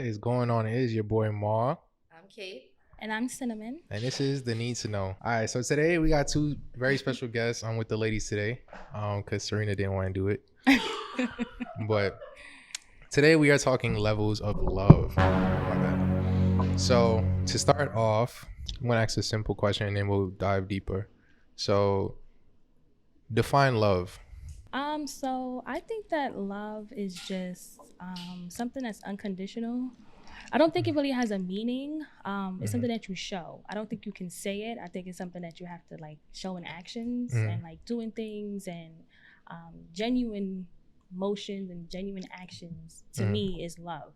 is going on? It is your boy Ma, I'm Kate. And I'm Cinnamon. and this is the Need to Know. All right, so today we got two very special guests. I'm with the ladies today, because Serena didn't want to do it. But today we are talking levels of love. My bad. So to start off, I'm gonna ask a simple question, and then we'll dive deeper. So define love. So I think that love is just something that's unconditional. I don't think it really has a meaning. It's something that you show. I don't think you can say it. I think it's something that you have to like show in actions and like doing things and genuine motions and genuine actions. To me, is love.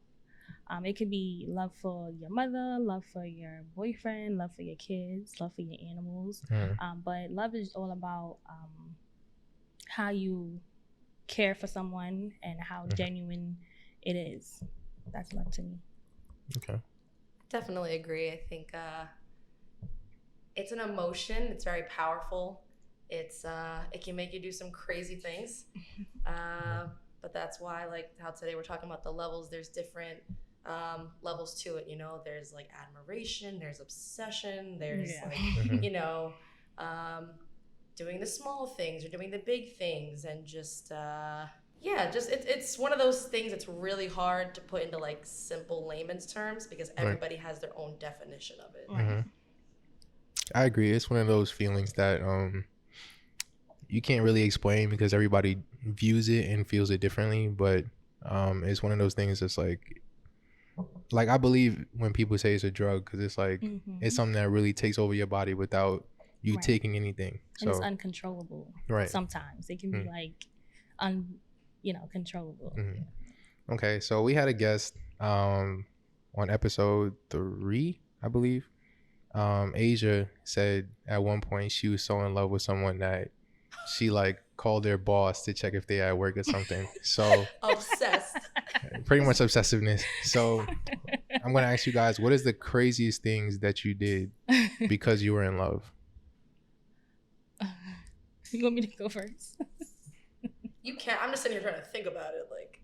It could be love for your mother, love for your boyfriend, love for your kids, love for your animals. But love is all about how you care for someone and how genuine it is. That's love to me. Okay. Definitely agree. I think it's an emotion. It's very powerful. It can make you do some crazy things. But that's why, like how today we're talking about the levels. There's different levels to it. You know, there's like admiration. There's obsession. There's doing the small things or doing the big things, and just it's one of those things that's really hard to put into like simple layman's terms because everybody has their own definition of it. I agree. It's one of those feelings that you can't really explain because everybody views it and feels it differently. But it's one of those things that's like I believe when people say it's a drug because it's like it's something that really takes over your body without you taking anything. So and it's uncontrollable. Right. Sometimes it can be like controllable. Okay, so we had a guest on episode 3, I believe. Asia said at one point she was so in love with someone that she like called their boss to check if they at work or something. So Obsessed. Pretty much obsessiveness. So I'm gonna ask you guys, what is the craziest things that you did because you were in love? You want me to go first? You can't. I'm just sitting here trying to think about it. Like,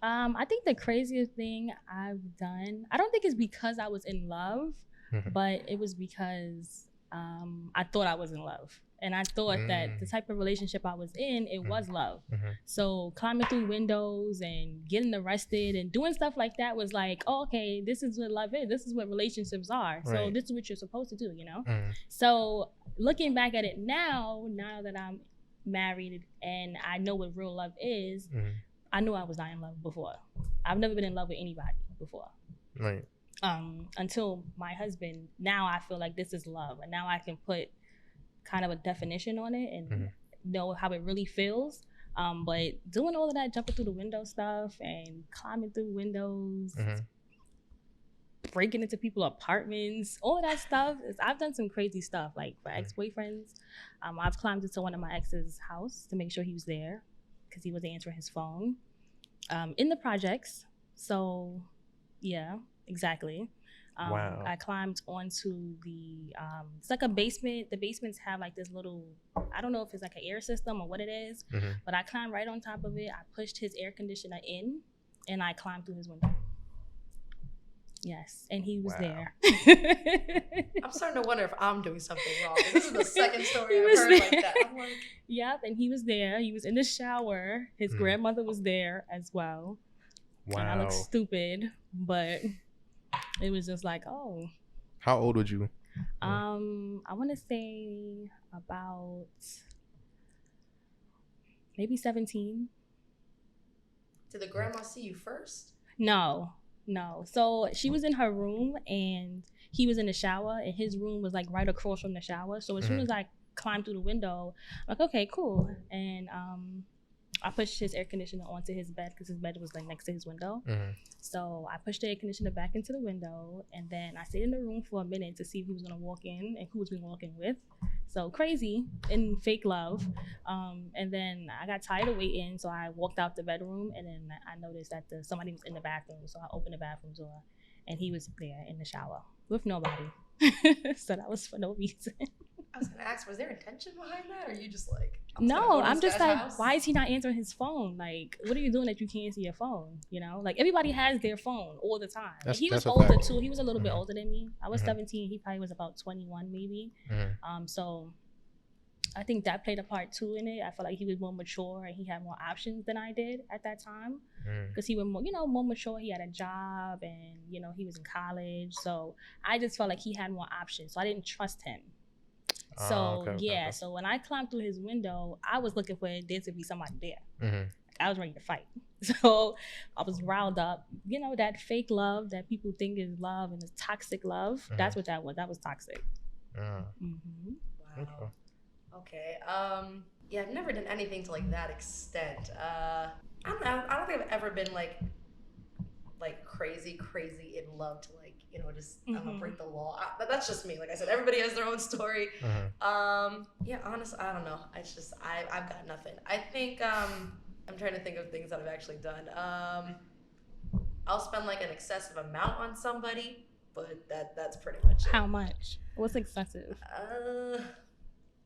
I think the craziest thing I've done, I don't think it's because I was in love, but it was because I thought I was in love. And I thought that the type of relationship I was in, it was love. So climbing through windows and getting arrested and doing stuff like that was like, oh, okay, this is what love is. This is what relationships are. So this is what you're supposed to do, you know? So looking back at it now that I'm married and I know what real love is, I knew I was not in love before. I've never been in love with anybody before. Right. Until my husband. Now I feel like this is love, and now I can put kind of a definition on it and know how it really feels. But doing all of that, jumping through the window stuff and climbing through windows, breaking into people's apartments, all of that stuff, I've done some crazy stuff. Like for ex-boyfriends, I've climbed into one of my ex's house to make sure he was there because he wasn't answering his phone. In the projects. So yeah, exactly. Wow. I climbed onto the it's like a basement. The basements have like this little, I don't know if it's like an air system or what it is, but I climbed right on top of it. I pushed his air conditioner in and I climbed through his window. Yes, and he was there. I'm starting to wonder if I'm doing something wrong. This is the second story I've heard like that. I'm like, yep, and he was there. He was in the shower. His grandmother was there as well. Wow. And I looked stupid, but it was just like, oh. How old were you? I want to say about maybe 17. Did the grandma see you first? No. So she was in her room and he was in the shower, and his room was like right across from the shower. So as soon as I climbed through the window, I'm like, okay, cool. And I pushed his air conditioner onto his bed because his bed was like next to his window. So I pushed the air conditioner back into the window, and then I stayed in the room for a minute to see who was gonna walk in and who was being walking with. So crazy in fake love. And then I got tired of waiting, so I walked out the bedroom, and then I noticed that somebody was in the bathroom. So I opened the bathroom door, and he was there in the shower with nobody. So that was for no reason. I was gonna ask, was there intention behind that, or are you just like, No, I'm just like, house? why is he not answering his phone? Like, what are you doing that you can't see your phone? You know, like everybody has their phone all the time. And he was That's a older fact. too. He was a little bit older than me. I was Mhm. 17. He probably was about 21, maybe. So I think that played a part too in it. I felt like he was more mature and he had more options than I did at that time because he was more, more mature. He had a job and he was in college. So I just felt like he had more options. So I didn't trust him. So Okay. so when I climbed through his window, I was looking for there to be somebody there. Mm-hmm. Like, I was ready to fight. So I was riled up. That fake love that people think is love and it's toxic love. Mm-hmm. That's what that was. That was toxic. Mm-hmm. Wow. Okay. Yeah, I've never done anything to like that extent. I don't know. I don't think I've ever been like crazy in love to like just I don't know, break the law. That's just me. Like I said, everybody has their own story. Yeah, honestly, I don't know. It's just I've got nothing. I think I'm trying to think of things that I've actually done. I'll spend like an excessive amount on somebody, but that's pretty much it. How much? What's excessive?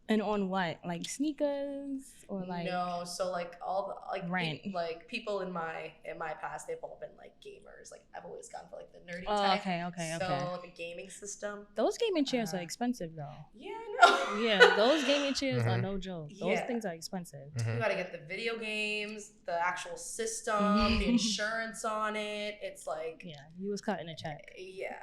And on what? Like sneakers or like no, so like all the like rent. Like people in my past, they've all been like gamers. Like I've always gone for like the nerdy type. Okay. So like a gaming system. Those gaming chairs are expensive though. Yeah, I know. Yeah, those gaming chairs are no joke. Those things are expensive. You gotta get the video games, the actual system, the insurance on it. It's like you was cutting a check. Yeah.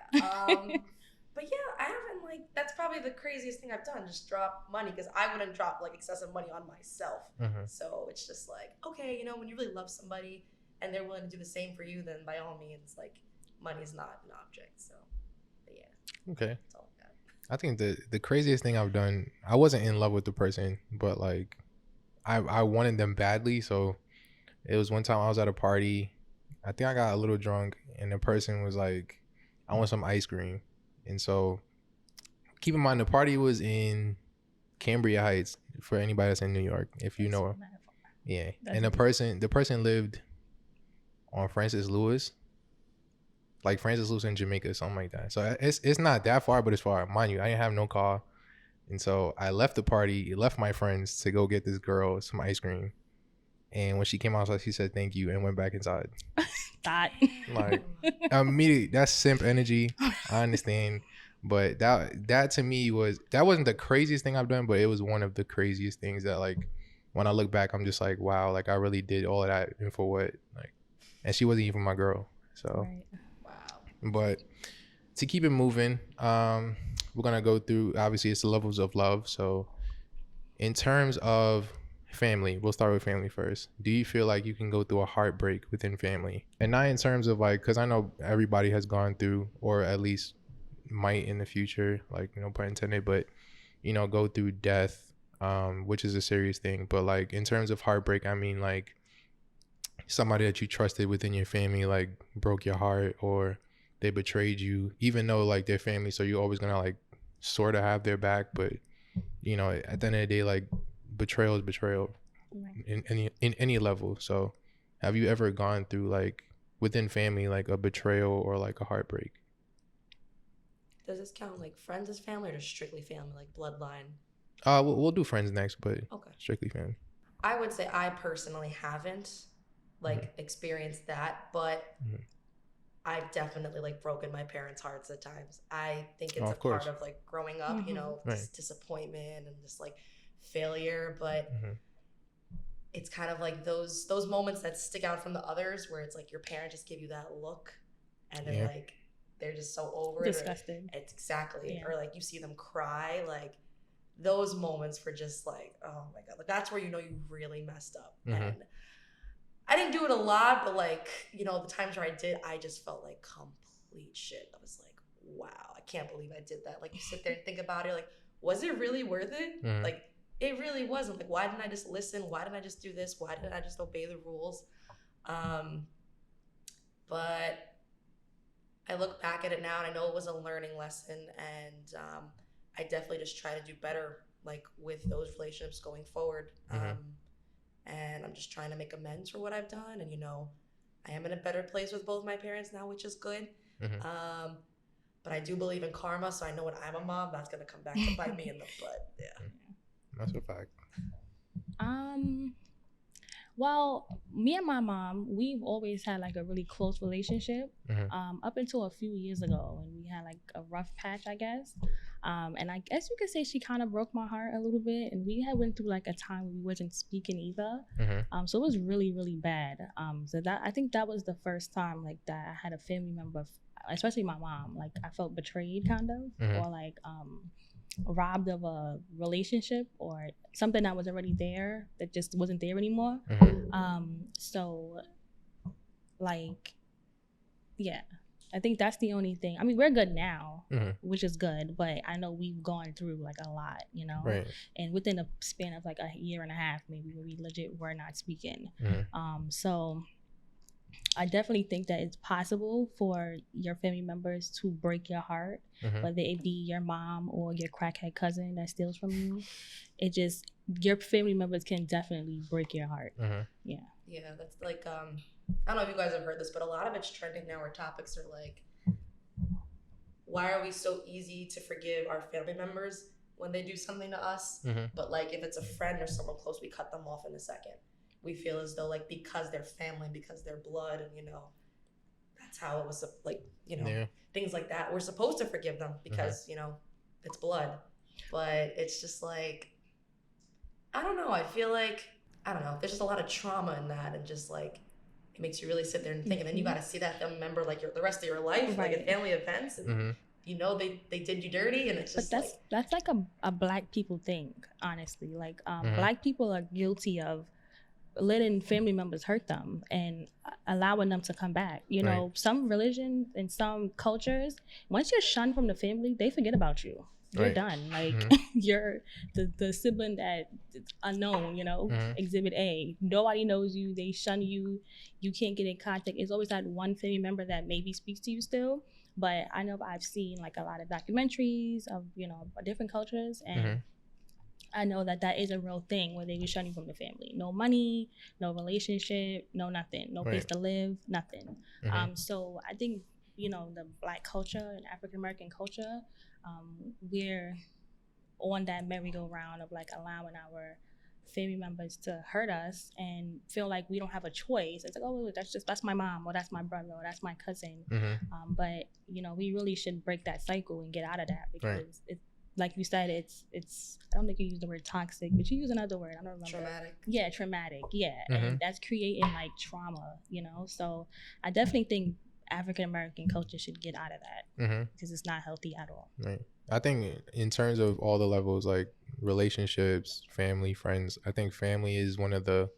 But yeah, I haven't like that's probably the craziest thing I've done. Just drop money because I wouldn't drop like excessive money on myself. So it's just like okay, when you really love somebody and they're willing to do the same for you, then by all means, like money's not an object. So, but yeah. Okay. That's all I got. I think the craziest thing I've done, I wasn't in love with the person, but like I wanted them badly. So it was one time I was at a party. I think I got a little drunk, and the person was like, "I want some ice cream." And so, keep in mind, the party was in Cambria Heights for anybody that's in New York, if you know. Yeah, and the person lived on Francis Lewis, like Francis Lewis in Jamaica, something like that. So it's not that far, but it's far. Mind you, I didn't have no car, and so I left the party, left my friends to go get this girl some ice cream. And when she came outside, she said thank you and went back inside. Like immediately, that's simp energy. I understand, but that to me wasn't the craziest thing I've done, but it was one of the craziest things that like when I look back, I'm just like wow, like I really did all of that and for what? Like, and she wasn't even my girl. So wow. But to keep it moving, we're gonna go through. Obviously, it's the levels of love. So in terms of family, we'll start with family first. Do you feel like you can go through a heartbreak within family? And not in terms of like, because I know everybody has gone through, or at least might in the future, like, no pun intended, but go through death, which is a serious thing. But like in terms of heartbreak, I mean like somebody that you trusted within your family like broke your heart, or they betrayed you, even though like they're family, so you're always gonna like sort of have their back, but at the end of the day, like betrayal is betrayal, right, in any level. So have you ever gone through like within family like a betrayal or like a heartbreak? Does this count like friends as family or just strictly family, like bloodline? We'll do friends next, but okay, strictly family. I would say I personally haven't like experienced that, but I've definitely like broken my parents' hearts at times. I think it's a part of like growing up, right, disappointment and just like failure, but it's kind of like those moments that stick out from the others where it's like your parents just give you that look and they're like they're just so over disgusted. It's exactly or like you see them cry, like those moments were just like, oh my god, like that's where you really messed up. And I didn't do it a lot, but like the times where I did, I just felt like complete shit. I was like, wow, I can't believe I did that. Like you sit there and think about it, like was it really worth it? Like it really wasn't. Like why didn't I just listen? Why didn't I just do this? Why didn't I just obey the rules? But I look back at it now and I know it was a learning lesson, and I definitely just try to do better like with those relationships going forward. And I'm just trying to make amends for what I've done, and I am in a better place with both my parents now, which is good. But I do believe in karma, so I know when I'm a mom, that's gonna come back to bite me in the butt. Yeah. That's a fact. Um, well, me and my mom, we've always had like a really close relationship. Up until a few years ago, when we had like a rough patch, I guess. And I guess you could say she kind of broke my heart a little bit, and we had went through like a time where we wasn't speaking either. So it was really, really bad. So that I think that was the first time like that I had a family member, especially my mom, like I felt betrayed, kind of, or like robbed of a relationship or something that was already there that just wasn't there anymore. So like, yeah, I think that's the only thing. I mean, we're good now, which is good, but I know we've gone through like a lot, you know, Right. and within a span of like a year and a half, maybe we legit were not speaking. So I definitely think that it's possible for your family members to break your heart, whether it be your mom or your crackhead cousin that steals from you. It just, your family members can definitely break your heart. Yeah. Yeah, that's like I don't know if you guys have heard this, but a lot of it's trending now where topics are like, why are we so easy to forgive our family members when they do something to us? But like if it's a friend or someone close, we cut them off in a second. We feel as though like because they're family, because they're blood, and you know, that's how it was, like, you know, things like that. We're supposed to forgive them because, you know, it's blood. But it's just like, I don't know. I feel like, I don't know. There's just a lot of trauma in that, and just like, it makes you really sit there and think. And then you got to see that family member like the rest of your life, like at family events, and you know they did you dirty, and it's just but that's like a black people thing, honestly. Like black people are guilty of letting family members hurt them and allowing them to come back. You know, some religions and some cultures, once you're shunned from the family, they forget about you. You're done. Like you're the sibling that unknown, you know, exhibit A. Nobody knows you. They shun you. You can't get in contact. It's always that one family member that maybe speaks to you still. But I know I've seen like a lot of documentaries of, you know, different cultures, and I know that is a real thing where they were shunning from the family. No money, no relationship, no nothing, no place to live, nothing. So I think, you know, the black culture and African American culture, we're on that merry-go-round of like allowing our family members to hurt us and feel like we don't have a choice. It's like, oh, that's my mom, or that's my brother, or that's my cousin. But you know, we really should break that cycle and get out of that, because it's, like you said, it's I don't think you use the word toxic, but you use another word. I don't remember. Traumatic. Yeah, traumatic. Yeah, and that's creating like trauma, you know. So I definitely think African American culture should get out of that, because it's not healthy at all. Right. I think in terms of all the levels, like relationships, family, friends, I think family is one of the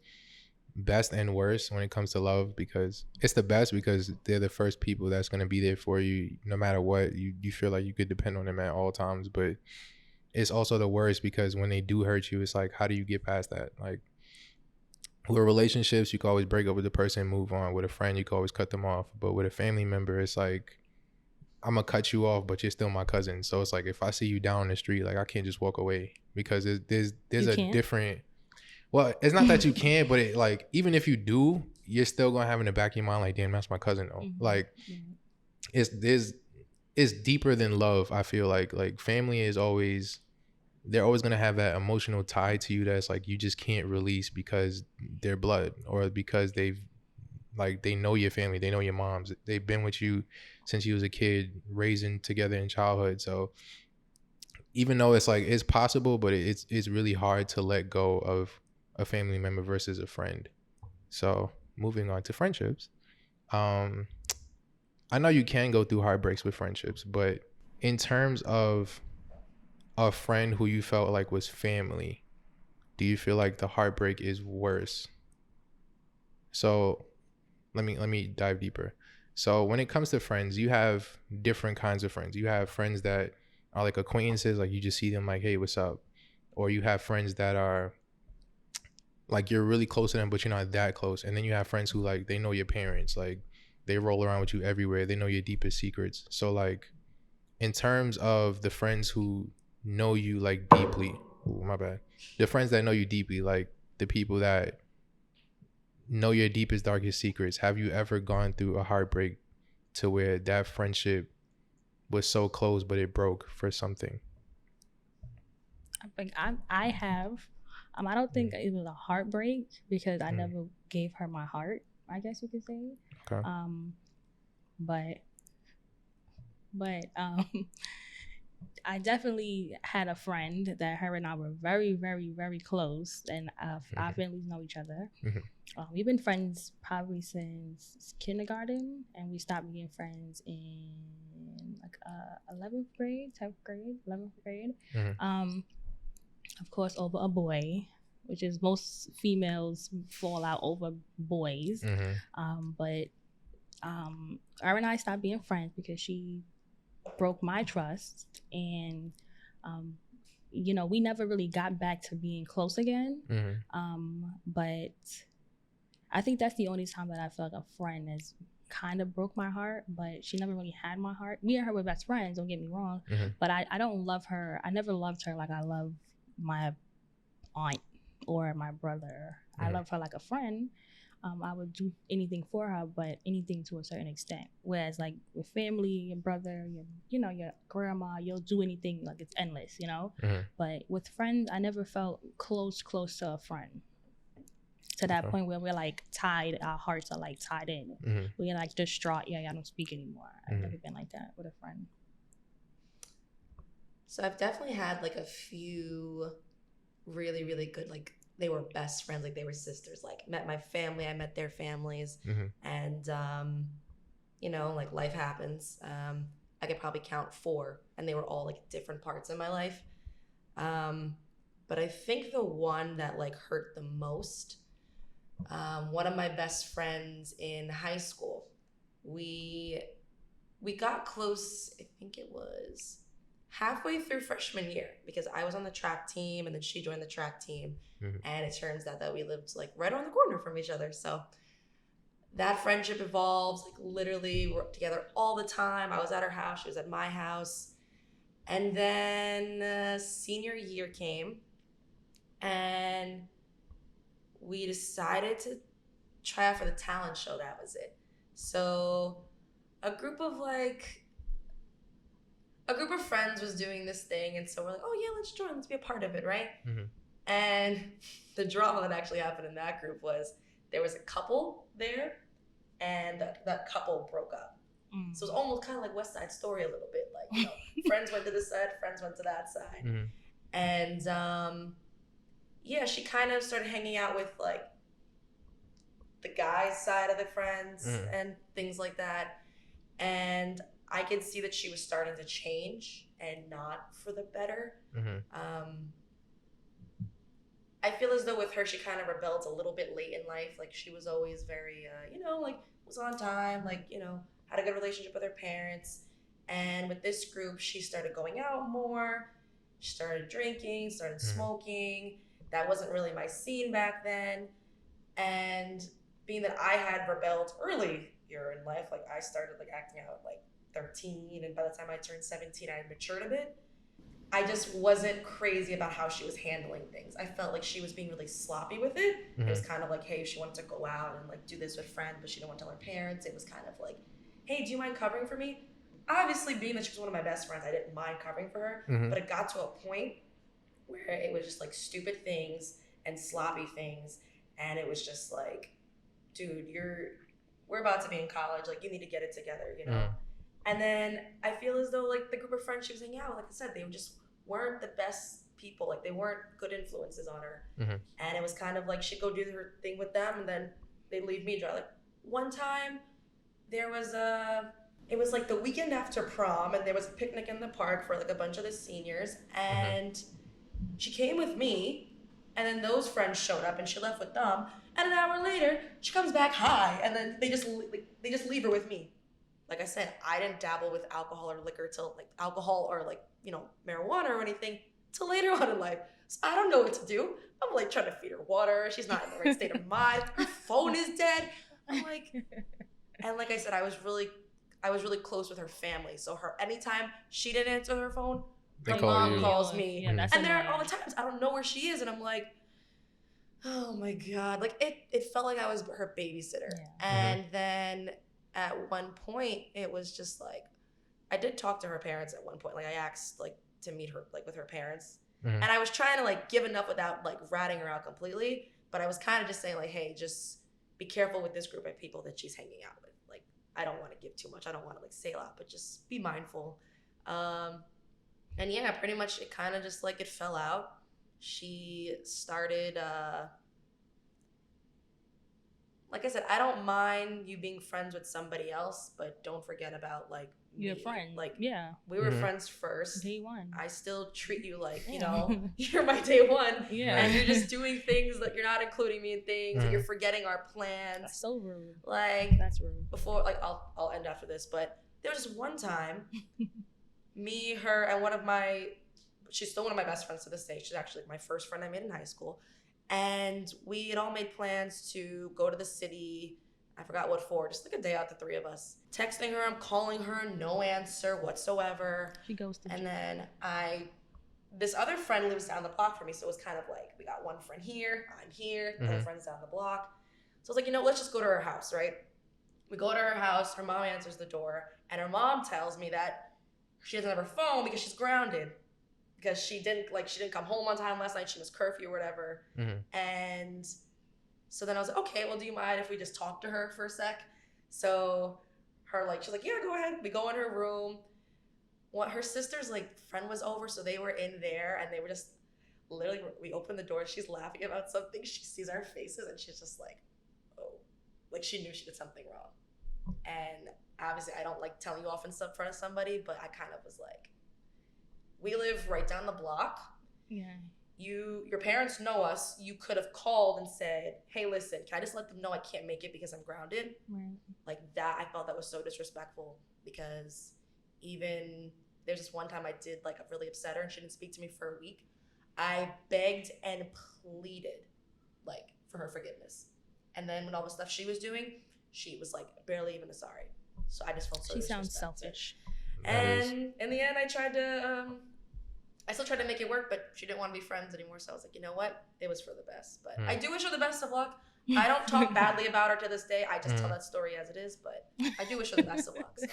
best and worst when it comes to love, because it's the best because they're the first people that's going to be there for you no matter what. You feel like you could depend on them at all times. But it's also the worst because when they do hurt you, it's like, how do you get past that? Like with relationships, you can always break up with the person and move on. With a friend, you can always cut them off. But with a family member, it's like, I'm gonna cut you off, but you're still my cousin. So it's like, if I see you down the street, like I can't just walk away, because there's a different. Well, it's not that you can't, but it, like, even if you do, you're still gonna have in the back of your mind, like, damn, that's my cousin though. Like, it's deeper than love. I feel like family is always, they're always gonna have that emotional tie to you that's like you just can't release because they're blood, or because they know your family, they know your moms, they've been with you since you was a kid, raising together in childhood. So even though it's like, it's possible, but it's really hard to let go of a family member versus a friend. So moving on to friendships, I know you can go through heartbreaks with friendships, but in terms of a friend who you felt like was family, do you feel like the heartbreak is worse? So let me dive deeper. So when it comes to friends, you have different kinds of friends. You have friends that are like acquaintances, like you just see them like, hey, what's up? Or you have friends that are like, you're really close to them, but you're not that close. And then you have friends who, like, they know your parents, like they roll around with you everywhere. They know your deepest secrets. So like, in terms of the friends who know you like deeply, the friends that know you deeply, like the people that know your deepest, darkest secrets, have you ever gone through a heartbreak to where that friendship was so close, but it broke for something? I think I have. I don't think it was a heartbreak because I never gave her my heart, I guess you could say. Okay. But I definitely had a friend that her and I were very, very, very close, and our families know each other. We've been friends probably since kindergarten, and we stopped being friends in like 11th grade, 10th grade, 11th grade. Of course, over a boy, which is most females fall out over boys. But her and I stopped being friends because she broke my trust, and we never really got back to being close again. But I think that's the only time that I felt like a friend has kind of broke my heart, but she never really had my heart. Me and her were best friends, don't get me wrong, but I don't love her. I never loved her like I love my aunt or my brother. I love her like a friend. I would do anything for her, but anything to a certain extent. Whereas like with family, your brother, your grandma, you'll do anything, like it's endless, But with friends, I never felt close to a friend. To that point where we're like tied, our hearts are like tied in. We're like distraught. Yeah, I don't speak anymore. I've never been like that with a friend. So I've definitely had like a few really, really good, like they were best friends, like they were sisters, like met my family, I met their families. And like life happens. I could probably count 4, and they were all like different parts in my life. But I think the one that like hurt the most, one of my best friends in high school, we got close, I think it was halfway through freshman year, because I was on the track team and then she joined the track team. And it turns out that we lived like right around the corner from each other. So that friendship evolved, like literally we're together all the time. I was at her house, she was at my house. And then senior year came, and we decided to try out for the talent show. That was it. So a group of friends was doing this thing, and so we're like, oh yeah, let's join, let's be a part of it, right? And the drama that actually happened in that group was there was a couple there, and that couple broke up. So it was almost kind of like West Side Story a little bit, like friends went to this side, friends went to that side. And yeah, she kind of started hanging out with like the guys' side of the friends and things like that. And I could see that she was starting to change, and not for the better. I feel as though with her, she kind of rebelled a little bit late in life. Like she was always very, like was on time, like, had a good relationship with her parents. And with this group, she started going out more. She started drinking, started smoking. That wasn't really my scene back then. And being that I had rebelled earlier in life, like I started like acting out at like 13, and by the time I turned 17, I had matured a bit. I just wasn't crazy about how she was handling things. I felt like she was being really sloppy with it. It was kind of like, hey, she wanted to go out and like do this with friends, but she didn't want to tell her parents. It was kind of like, hey, do you mind covering for me? Obviously, being that she was one of my best friends, I didn't mind covering for her. But it got to a point where it was just like stupid things and sloppy things. And it was just like, dude, we're about to be in college. Like, you need to get it together, And then I feel as though like the group of friends she was hanging out with, like I said, they just weren't the best people. Like they weren't good influences on her. And it was kind of like she'd go do her thing with them, and then they'd leave me dry. Like one time there was it was like the weekend after prom, and there was a picnic in the park for like a bunch of the seniors, and she came with me, and then those friends showed up and she left with them, and an hour later she comes back high, and then they just leave her with me. Like I said, I didn't dabble with alcohol or liquor till like alcohol or like, marijuana or anything till later on in life. So I don't know what to do. I'm like trying to feed her water. She's not in the right state of mind. Her phone is dead. I'm like, and like I said, I was really close with her family. So anytime she didn't answer her phone, her mom calls me. Yeah, and there are all the times I don't know where she is, and I'm like, oh my God. Like it felt like I was her babysitter. And then at one point it was just like, I did talk to her parents at one point. Like I asked like to meet her like with her parents, Mhm. and I was trying to like give enough without like ratting her out completely. But I was kind of just saying like, hey, just be careful with this group of people that she's hanging out with. Like I don't want to give too much. I don't want to like say a lot, but just be mindful. And yeah, pretty much it kind of just like it fell out. She started like I said, I don't mind you being friends with somebody else, but don't forget about like Your me. friend. Like Yeah. we were Mhm. friends first. Day one. I still treat you like, you Yeah. know, you're my day one. Yeah. And you're just doing things that you're not including me in things and you're Mhm. forgetting our plans. That's so rude. Like That's rude. before like I'll end after this, but there was just one time me, her, and she's still one of my best friends to this day. She's actually my first friend I made in high school. And we had all made plans to go to the city. I forgot what for, just like a day out, the three of us. Texting her, I'm calling her, no answer whatsoever. She goes to And then this other friend lives down the block from me, so it was kind of like we got one friend here, I'm here, the other friend's down the block. So I was like, let's just go to her house, right? We go to her house, her mom answers the door, and her mom tells me that she doesn't have her phone because she's grounded. Because she didn't come home on time last night, she missed curfew or whatever. And so then I was like, okay, well, do you mind if we just talk to her for a sec? So she's like, yeah, go ahead. We go in her room. Her sister's like friend was over, so they were in there and they were just literally, we opened the door, she's laughing about something, she sees our faces and she's just like, oh, like she knew she did something wrong. And obviously I don't like telling you off in front of somebody, but I kind of was like, we live right down the block. Yeah. Your parents know us. You could have called and said, hey, listen, can I just let them know I can't make it because I'm grounded? Right. Like that, I felt that was so disrespectful because even there's this one time I did like really upset her and she didn't speak to me for a week. I begged and pleaded like for her forgiveness. And then when all the stuff she was doing, she was like barely even a sorry. So I just felt so She sounds disrespected. selfish. And in the end, I still tried to make it work, but she didn't want to be friends anymore. So I was like, you know what? It was for the best. But I do wish her the best of luck. I don't talk badly about her to this day. I just tell that story as it is. But I do wish her the best of luck. So.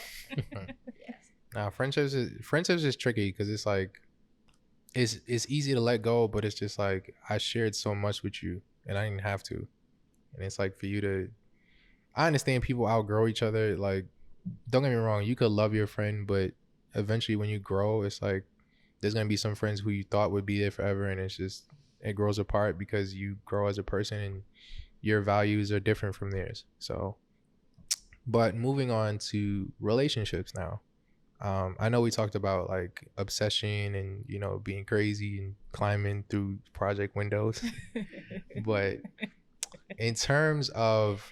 Yes. Nah, friendships is tricky because it's like it's easy to let go, but it's just like I shared so much with you and I didn't have to. And it's like for you to, I understand people outgrow each other. Like, don't get me wrong, you could love your friend, but eventually when you grow, it's like there's gonna be some friends who you thought would be there forever, and it grows apart because you grow as a person and your values are different from theirs. So, but moving on to relationships now. I know we talked about like obsession and being crazy and climbing through project windows, but in terms of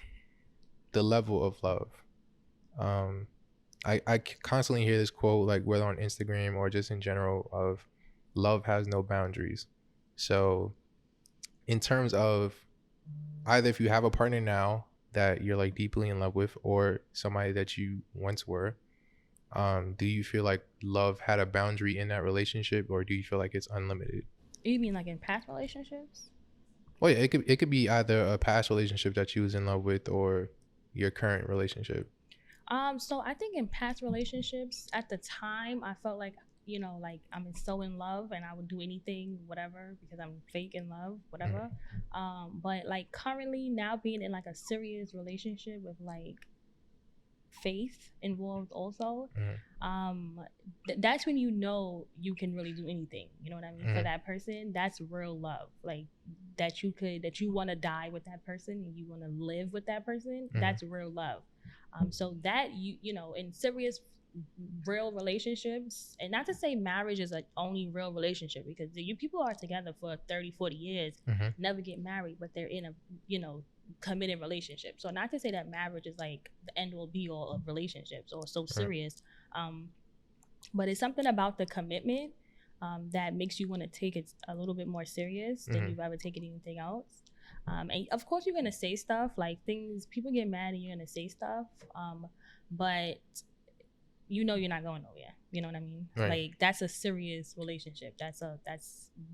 the level of love, I constantly hear this quote, like whether on Instagram or just in general, of love has no boundaries. So in terms of either if you have a partner now that you're like deeply in love with or somebody that you once were, do you feel like love had a boundary in that relationship, or do you feel like it's unlimited? You mean like in past relationships? Well, yeah, it could be either a past relationship that you was in love with or your current relationship. So I think in past relationships, at the time, I felt like, like I'm so in love and I would do anything, whatever, because I'm fake in love, whatever. But like currently now being in like a serious relationship with like faith involved also, that's when you can really do anything, you know what I mean, for that person. That's real love. Like that you want to die with that person and you want to live with that person. That's real love. So that in serious real relationships, and not to say marriage is like only real relationship, because you people are together for 30-40 years, never get married, but they're in a committed relationship. So not to say that marriage is like the end all be all of relationships or so serious, but it's something about the commitment that makes you want to take it a little bit more serious than you've ever taken anything else. And of course you're gonna say stuff like things, people get mad and you're gonna say stuff, but you're not going nowhere. You know what I mean? Right. Like that's a serious relationship. That's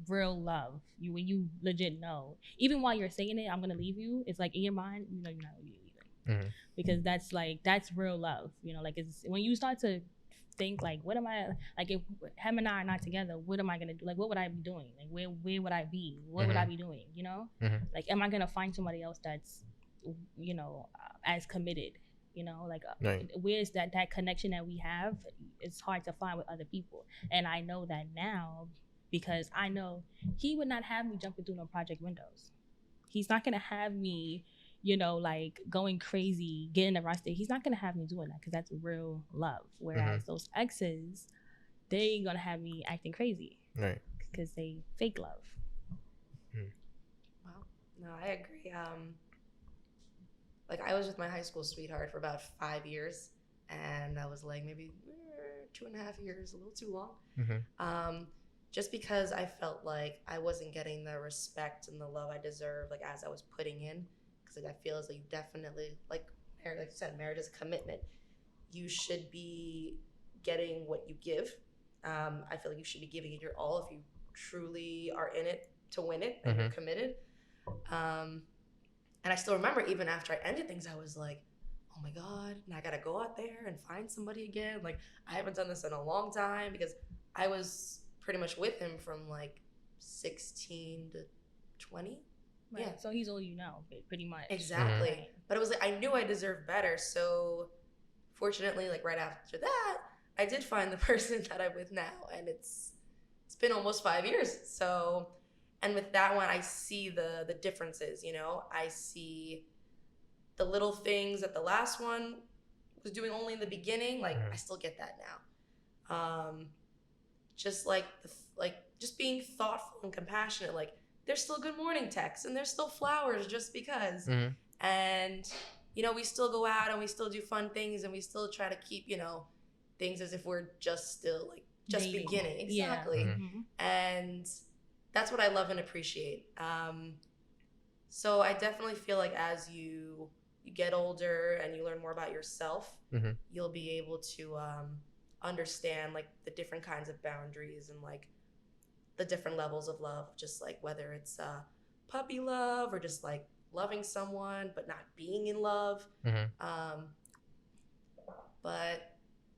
real love. When you legit know, even while you're saying it, I'm gonna leave you, it's like in your mind, you're not really leaving, because that's real love. Like it's when you start to think like, what am I like? If him and I are not together, what am I gonna do? Like, what would I be doing? Like, where would I be? What would I be doing? You know, like, am I gonna find somebody else that's, you know, as committed? You know, like, Right. where's that connection that we have? It's hard to find with other people, and I know that now because I know he would not have me jumping through no project windows. He's not gonna have me, you know, like going crazy, getting arrested. He's not gonna have me doing that because that's real love. Whereas those exes, they gonna have me acting crazy, right? Because they fake love. Wow, no, I agree. Like I was with my high school sweetheart for about 5 years, and I was like maybe 2.5 years, a little too long. Just because I felt like I wasn't getting the respect and the love I deserved, like as I was putting in. Because like I feel as though you definitely, like you said, marriage is a commitment. You should be getting what you give. I feel like you should be giving it your all if you truly are in it to win it and you're committed. And I still remember even after I ended things, I was like, oh my God, now I gotta go out there and find somebody again. Like I haven't done this in a long time because I was pretty much with him from like 16 to 20. Right. Yeah. So he's all you know, pretty much. Exactly. Right. But it was like, I knew I deserved better. So fortunately, like right after that, I did find the person that I'm with now. And it's been almost 5 years. So, and with that one, I see the differences, you know, I see the little things that the last one was doing only in the beginning. Like I still get that now. Just like, just being thoughtful and compassionate, like, there's still good morning texts and there's still flowers just because. And, you know, we still go out and we still do fun things and we still try to keep, you know, things as if we're just still like just beginning. Exactly. Yeah. And that's what I love and appreciate. So I definitely feel like as you get older and you learn more about yourself, you'll be able to understand like the different kinds of boundaries and like the different levels of love, just like whether it's puppy love or just like loving someone but not being in love. But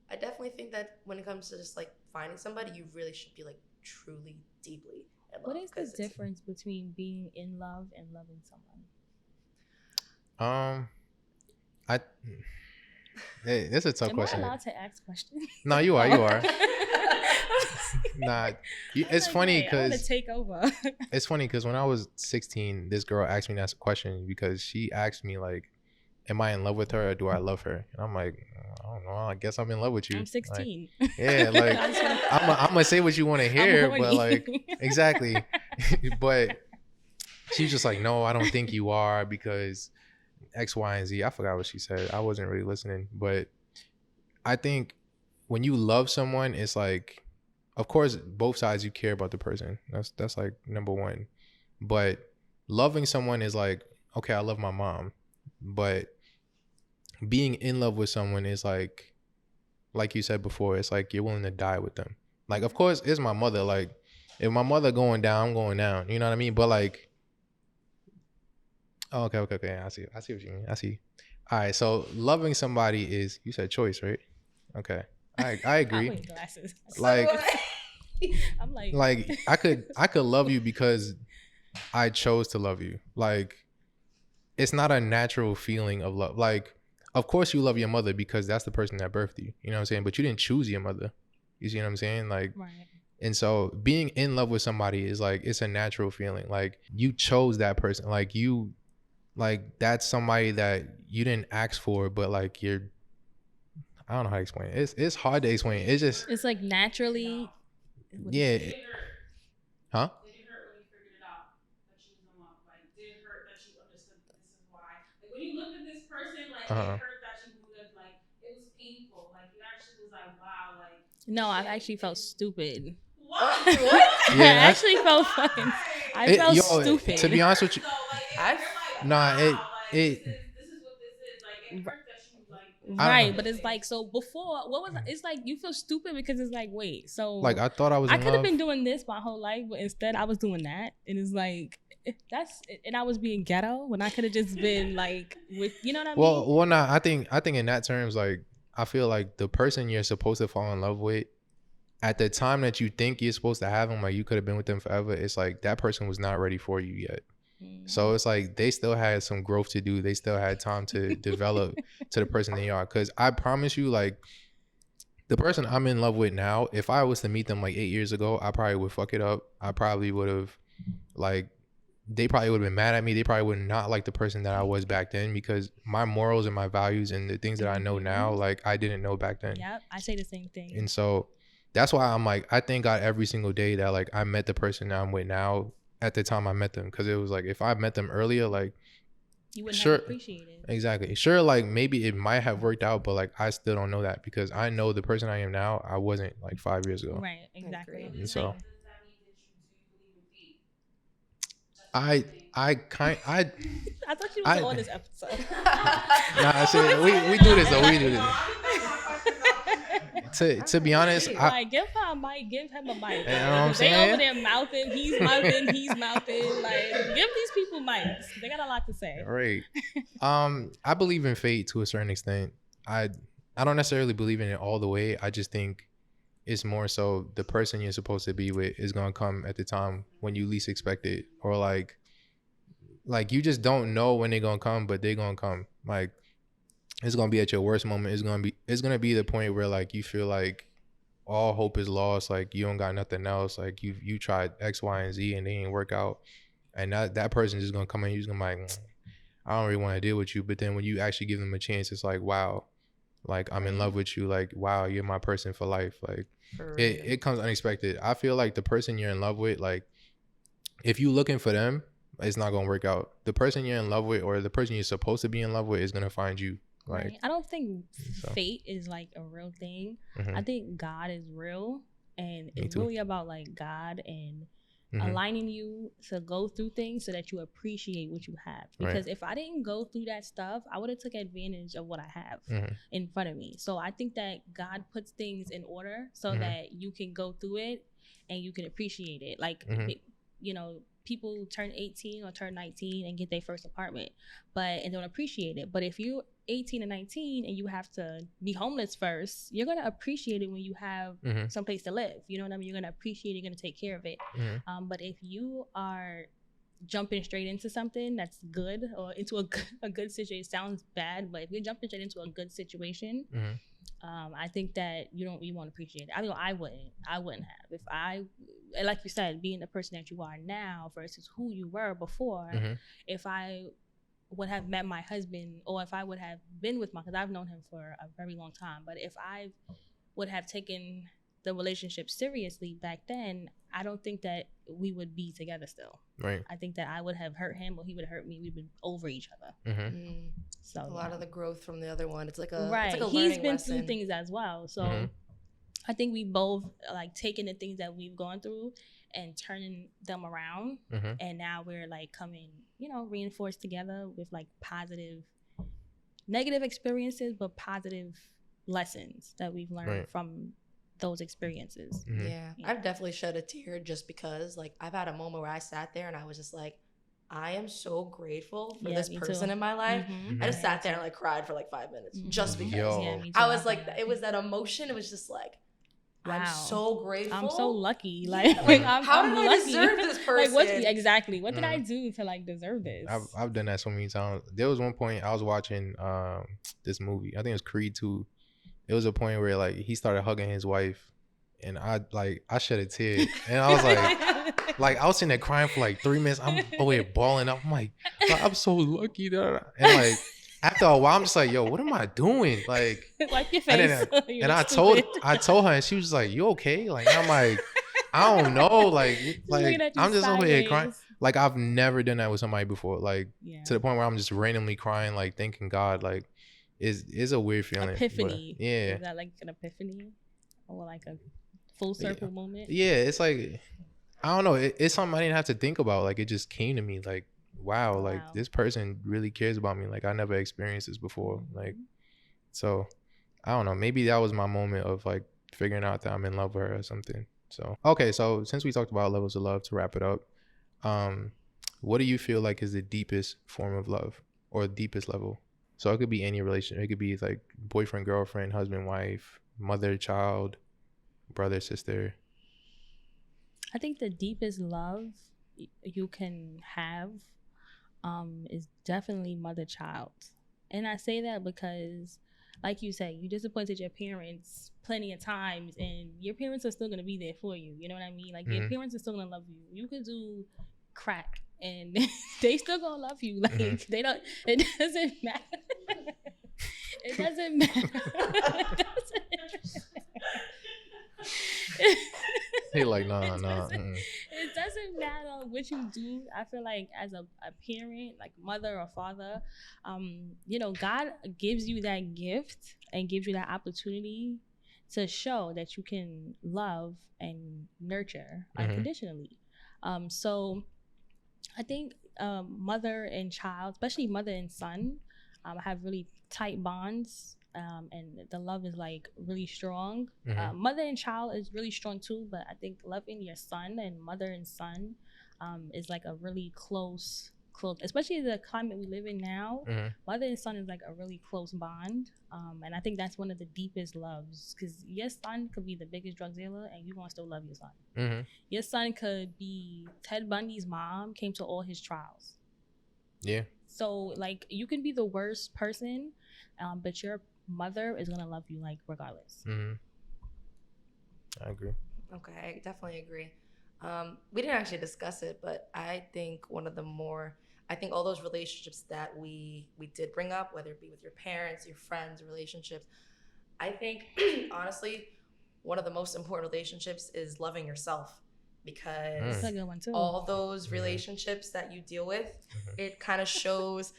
I definitely think that when it comes to just like finding somebody, you really should be like truly deeply in love. What is the difference between being in love and loving someone? Hey, that's a tough question. Am I allowed to ask questions? No, you are. You are. Nah, it's funny I want because to take over. it's funny because when I was 16, this girl asked me that question because she asked me like, "Am I in love with her or do I love her?" And I'm like, I don't know. I guess I'm in love with you. I'm 16. Like, yeah, like I'm gonna say what you want to hear, but like exactly. But she's just like, "No, I don't think you are because X, Y, and Z." I forgot what she said. I wasn't really listening, but I think when you love someone, it's like, of course, both sides you care about the person. That's like number one. But loving someone is like, okay, I love my mom, but being in love with someone is like you said before, it's like you're willing to die with them. Like, of course, it's my mother. Like, if my mother going down, I'm going down. You know what I mean? But like, oh, okay. I see what you mean. I see. All right. So loving somebody is, you said choice, right? Okay. I agree. I wear glasses. Like, I'm like I could love you because I chose to love you. Like, it's not a natural feeling of love. Like, of course you love your mother because that's the person that birthed you. You know what I'm saying? But you didn't choose your mother. You see what I'm saying? Like, right. And so being in love with somebody is like, it's a natural feeling. Like, you chose that person. Like, that's somebody that you didn't ask for, but like I don't know how to explain it. It's hard to explain. It's like naturally. Yeah. Huh? Did it hurt when you figured it out that she was in love? Like, did it hurt that you understood this is why? Like, when you looked at this person, like, it hurt that you knew that, like, it was painful. Like, you actually was like, wow, like. No, I actually felt stupid. What? Yeah, I actually felt fucking. I felt stupid. To be honest with you, So, like, this is what this is. Like, it hurt that you, like. Right, but it's like, so before, what was it's like you feel stupid because it's like, wait, so like, I thought I was I in could have love. been doing this my whole life, but instead I was doing that, and it's like and I was being ghetto when I could have just been like with, you know what I mean? Well, nah, I think in that terms, like, I feel like the person you're supposed to fall in love with, at the time that you think you're supposed to have them, like you could have been with them forever, it's like that person was not ready for you yet. So it's like they still had some growth to do. They still had time to develop to the person they are. Because I promise you, like, the person I'm in love with now, if I was to meet them like 8 years ago, I probably would fuck it up. I probably would have, like, they probably would have been mad at me. They probably would not like the person that I was back then, because my morals and my values and the things that I know now, like, I didn't know back then. Yep, I say the same thing. And so that's why I'm like, I thank God every single day that, like, I met the person that I'm with now at the time I met them. Because it was like, if I met them earlier, like, you wouldn't sure, have appreciated it. Exactly. Sure, like, maybe it might have worked out, but, like, I still don't know that, because I know the person I am now, I wasn't, like, 5 years ago. Right, exactly. And so Does that mean that you do believe in fate? I thought you was on this episode. nah, shit, we do this though. We do this. To be honest, Like, give her a mic, give him a mic. You know what I'm They saying? over there mouthing, he's mouthing. Like, give these people mics. They got a lot to say. Right. I believe in fate to a certain extent. I don't necessarily believe in it all the way. I just think it's more so the person you're supposed to be with is gonna come at the time when you least expect it, or like you just don't know when they're gonna come, but they're gonna come. Like, it's gonna be at your worst moment. It's gonna be the point where, like, you feel like all hope is lost. Like, you don't got nothing else. Like, you tried X, Y, and Z and they didn't work out. And that person is just gonna come in. You're just gonna be like, I don't really want to deal with you. But then when you actually give them a chance, it's like, wow, like, I'm in love with you. Like, wow, you're my person for life. Like, it comes unexpected. I feel like the person you're in love with, like, if you looking for them, it's not gonna work out. The person you're in love with, or the person you're supposed to be in love with, is gonna find you. Like, Right. I don't think fate is like a real thing. I think God is real, and it's really about, like, God and aligning you to go through things so that you appreciate what you have. Because if I didn't go through that stuff, I would have took advantage of what I have in front of me. So I think that God puts things in order so that you can go through it and you can appreciate it. Like, you know, people turn 18 or turn 19 and get their first apartment, and don't appreciate it. But if you 18 and 19 and you have to be homeless first, you're gonna appreciate it when you have some place to live. You know what I mean? You're gonna appreciate it, you're gonna take care of it. But if you are jumping straight into something that's good, or into a good situation, it sounds bad, but if you're jumping straight into a good situation, I think that you won't appreciate it. I mean, I wouldn't have. If I, like you said, being the person that you are now versus who you were before, if I would have met my husband, or if I would have been with because I've known him for a very long time, but if I would have taken the relationship seriously back then, I don't think that we would be together still. Right. I think that I would have hurt him, or he would hurt me. We've been over each other. So a lot of the growth from the other one. It's like a right. It's like a He's been lesson. through things as well. So I think we both like taking the things that we've gone through and turning them around, and now we're like coming, reinforced together with like positive, negative experiences, but positive lessons that we've learned from those experiences. Yeah, I've definitely shed a tear just because, like, I've had a moment where I sat there and I was just like, I am so grateful for this person in my life. I just sat there and like cried for like 5 minutes just because. I was like, it was that emotion. It was just like, wow. I'm so grateful. I'm so lucky. Like, how did I deserve this person? Like, what did I do to like deserve this? I've done that so many times. There was one point I was watching this movie. I think it was Creed 2. It was a point where like he started hugging his wife, and I shed a tear, and I was like, I was sitting there crying for like 3 minutes. I'm over here balling up. I'm like, I'm so lucky, and like after a while, I'm just like, yo, what am I doing? Like, wipe your face. And I told her, and she was like, you okay? Like, I'm like, I don't know, like I'm just over here crying. Like, I've never done that with somebody before. Like, to the point where I'm just randomly crying, like thanking God, like. Is a weird feeling. Epiphany. But, yeah. Is that like an epiphany? Or like a full circle moment? Yeah, it's like, I don't know. It's something I didn't have to think about. Like, it just came to me. Like, wow, like this person really cares about me. Like, I never experienced this before. Like, so I don't know. Maybe that was my moment of like figuring out that I'm in love with her or something. So, okay. So since we talked about levels of love, to wrap it up, what do you feel like is the deepest form of love, or deepest level? So it could be any relationship. It could be like boyfriend, girlfriend, husband, wife, mother, child, brother, sister. I think the deepest love you can have is definitely mother child. And I say that because, like you said, you disappointed your parents plenty of times, and your parents are still going to be there for you. You know what I mean? Like, your parents are still going to love you. You could do crack and they still going to love you. Like, they don't, it doesn't matter. It doesn't matter. He like, nah. It doesn't matter what you do. I feel like as a parent, like mother or father, you know, God gives you that gift and gives you that opportunity to show that you can love and nurture unconditionally. So I think mother and child, especially mother and son, have really tight bonds. And the love is like really strong. Mother and child is really strong too, but I think loving your son and mother and son is like a really close, especially the climate we live in now. Mother and son is like a really close bond, and I think that's one of the deepest loves, because your son could be the biggest drug dealer and you gonna still love your son. Your son could be Ted Bundy's mom, came to all his trials. Yeah. So like you can be the worst person, but your mother is gonna love you like regardless. I agree. Okay, I definitely agree. We didn't actually discuss it, but I think I think all those relationships that we did bring up, whether it be with your parents, your friends, relationships, I think honestly, one of the most important relationships is loving yourself, because That's a good one too. all those relationships that you deal with, it kind of shows.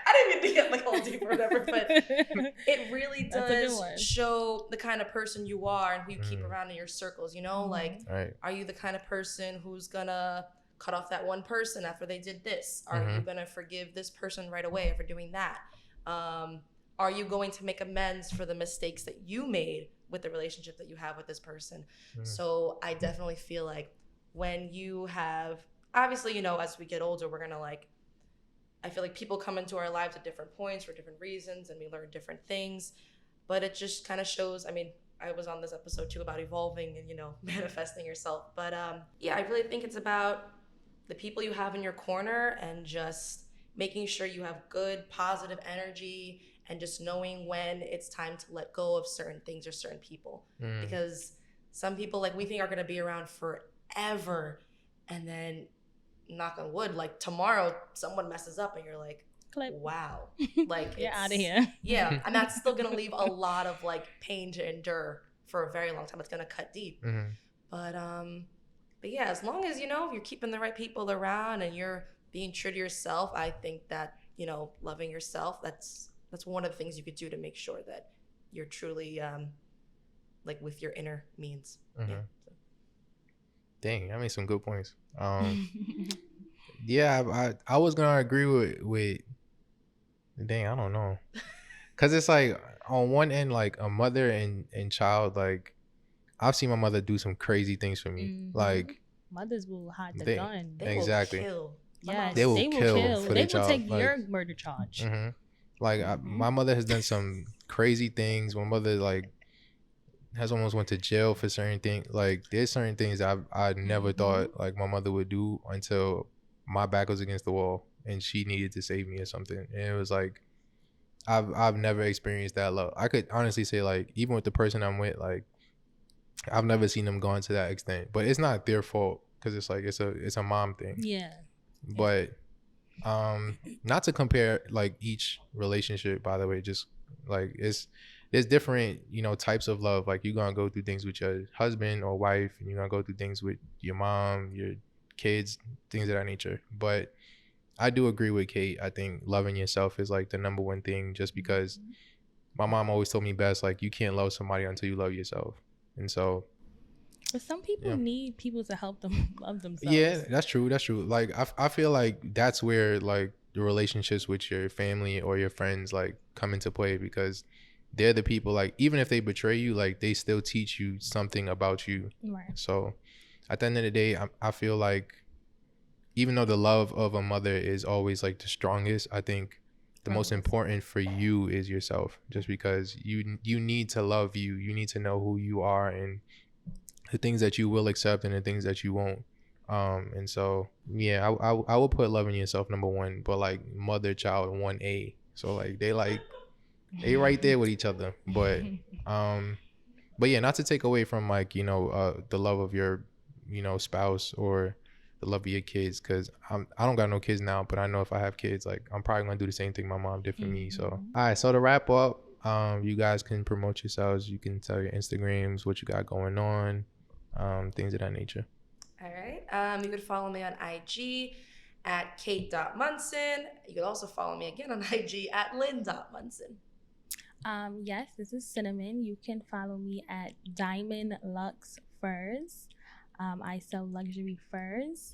I didn't even get like all deep or whatever, but it really does show the kind of person you are and who you keep around in your circles. You know, like, are you the kind of person who's gonna cut off that one person after they did this? Are you gonna forgive this person right away for doing that? Are you going to make amends for the mistakes that you made with the relationship that you have with this person? So I definitely feel like when you have, obviously, you know, as we get older, we're gonna like, I feel like people come into our lives at different points for different reasons, and we learn different things, but it just kind of shows. I mean, I was on this episode too about evolving and, you know, manifesting yourself, but yeah, I really think it's about the people you have in your corner and just making sure you have good positive energy, and just knowing when it's time to let go of certain things or certain people. Because some people, like, we think are going to be around forever, and then, knock on wood, like tomorrow someone messes up and you're like, wow, like, get out of here. Yeah, and that's still going to leave a lot of like pain to endure for a very long time. It's going to cut deep. But yeah, as long as, you know, you're keeping the right people around and you're being true to yourself, I think that, you know, loving yourself, that's one of the things you could do to make sure that you're truly like with your inner means. Yeah, so. Dang, I made some good points. Yeah, I was gonna agree with dang, I don't know, because it's like on one end, like a mother and child, like I've seen my mother do some crazy things for me. Like mothers will hide the gun. They exactly. will kill. Yes, they will kill for they their child. They will take your murder charge. Like my mother has done some crazy things. My mother like has almost went to jail for certain things. Like there's certain things I never thought like my mother would do until my back was against the wall and she needed to save me or something. And it was like I've never experienced that love. I could honestly say, like, even with the person I'm with, like I've never seen them gone to that extent. But it's not their fault, because it's like it's a mom thing. Yeah. But not to compare like each relationship, by the way, just like there's different, you know, types of love. Like you're gonna go through things with your husband or wife, and you're gonna go through things with your mom, your kids, things of that nature. But I do agree with Kate. I think loving yourself is like the number one thing, just because my mom always told me best, like, you can't love somebody until you love yourself. And so, but some people need people to help them love themselves. Yeah, that's true. Like I feel like that's where like the relationships with your family or your friends like come into play, because they're the people, like, even if they betray you, like they still teach you something about you. Right. So at the end of the day, I feel like even though the love of a mother is always like the strongest, I think the most important for you is yourself, just because you need to love you. You need to know who you are and the things that you will accept and the things that you won't. And so yeah, I will put loving yourself number one, but like mother child 1A. So like they right there with each other. But yeah, not to take away from like, you know, the love of your, you know, spouse or the love of your kids, because I don't got no kids now, but I know if I have kids, like I'm probably gonna do the same thing my mom did for me. So all right, so to wrap up, you guys can promote yourselves. You can tell your Instagrams, what you got going on, things of that nature. All right. You could follow me on IG at kate.munson. You could also follow me again on IG at lynn.munson. Yes, this is Cinnamon. You can follow me at Diamond Lux Furs. I sell luxury furs.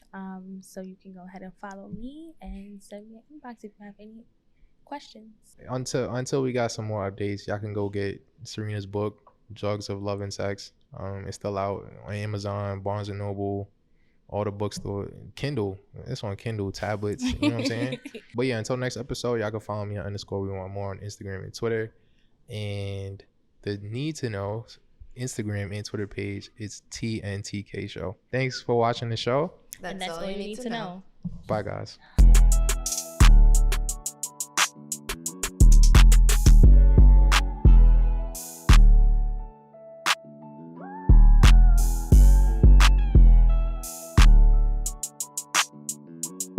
So you can go ahead and follow me and send me an inbox if you have any questions. Until we got some more updates, y'all can go get Serena's book, Drugs of Love and Sex. It's still out on Amazon, Barnes and Noble, all the bookstore, Kindle. It's on Kindle, tablets. You know what I'm saying? But yeah, until next episode, y'all can follow me on _ we want more on Instagram and Twitter. And the Need to Know Instagram and Twitter page is TNTK Show. Thanks for watching the show. That's all you need to know. Bye, guys.